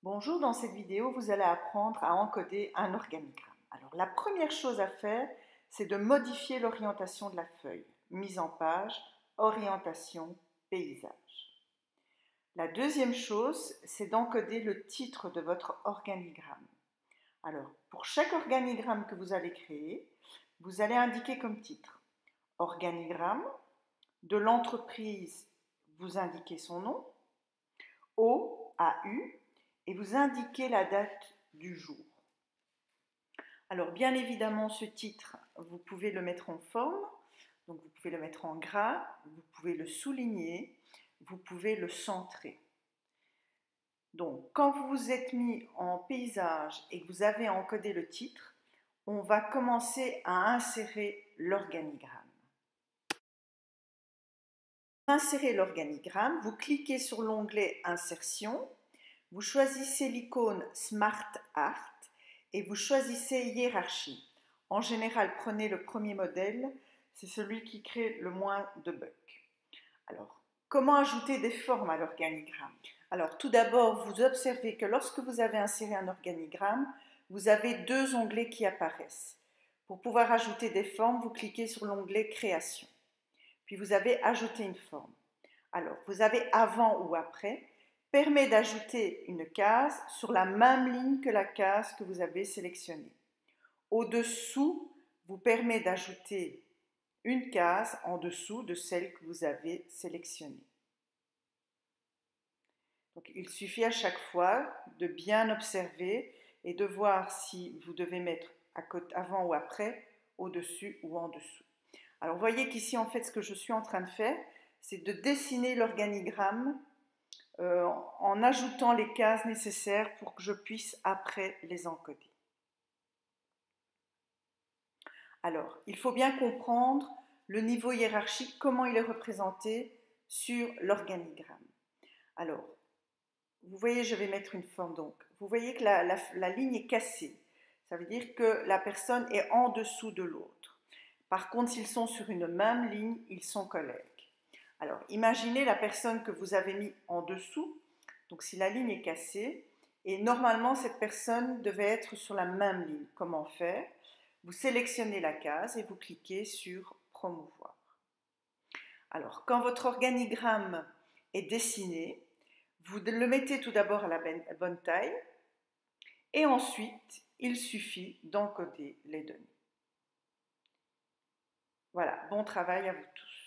Bonjour, dans cette vidéo, vous allez apprendre à encoder un organigramme. Alors, la première chose à faire, c'est de modifier l'orientation de la feuille. Mise en page, orientation, paysage. La deuxième chose, c'est d'encoder le titre de votre organigramme. Alors, pour chaque organigramme que vous allez créer, vous allez indiquer comme titre organigramme, de l'entreprise, vous indiquez son nom, OAU, et vous indiquez la date du jour. Alors, bien évidemment, ce titre, vous pouvez le mettre en forme, donc vous pouvez le mettre en gras, vous pouvez le souligner, vous pouvez le centrer. Donc, quand vous vous êtes mis en paysage et que vous avez encodé le titre, on va commencer à insérer l'organigramme. Pour insérer l'organigramme, vous cliquez sur l'onglet Insertion, vous choisissez l'icône Smart Art et vous choisissez Hiérarchie. En général, prenez le premier modèle, c'est celui qui crée le moins de bugs. Alors, comment ajouter des formes à l'organigramme? Alors, tout d'abord, vous observez que lorsque vous avez inséré un organigramme, vous avez deux onglets qui apparaissent. Pour pouvoir ajouter des formes, vous cliquez sur l'onglet Création. Puis vous avez Ajouter une forme. Alors, vous avez Avant ou Après, permet d'ajouter une case sur la même ligne que la case que vous avez sélectionnée. Au-dessous, vous permet d'ajouter une case en dessous de celle que vous avez sélectionnée. Donc, il suffit à chaque fois de bien observer et de voir si vous devez mettre avant ou après, au-dessus ou en dessous. Alors, vous voyez qu'ici, en fait, ce que je suis en train de faire, c'est de dessiner l'organigramme en ajoutant les cases nécessaires pour que je puisse après les encoder. Alors, il faut bien comprendre le niveau hiérarchique, comment il est représenté sur l'organigramme. Alors, vous voyez, je vais mettre une forme donc. Vous voyez que la ligne est cassée. Ça veut dire que la personne est en dessous de l'autre. Par contre, s'ils sont sur une même ligne, ils sont collègues. Alors, imaginez la personne que vous avez mis en dessous. Donc, si la ligne est cassée, et normalement, cette personne devait être sur la même ligne. Comment faire? Vous sélectionnez la case et vous cliquez sur Promouvoir. Alors, quand votre organigramme est dessiné, vous le mettez tout d'abord à la bonne taille et ensuite, il suffit d'encoder les données. Voilà, bon travail à vous tous.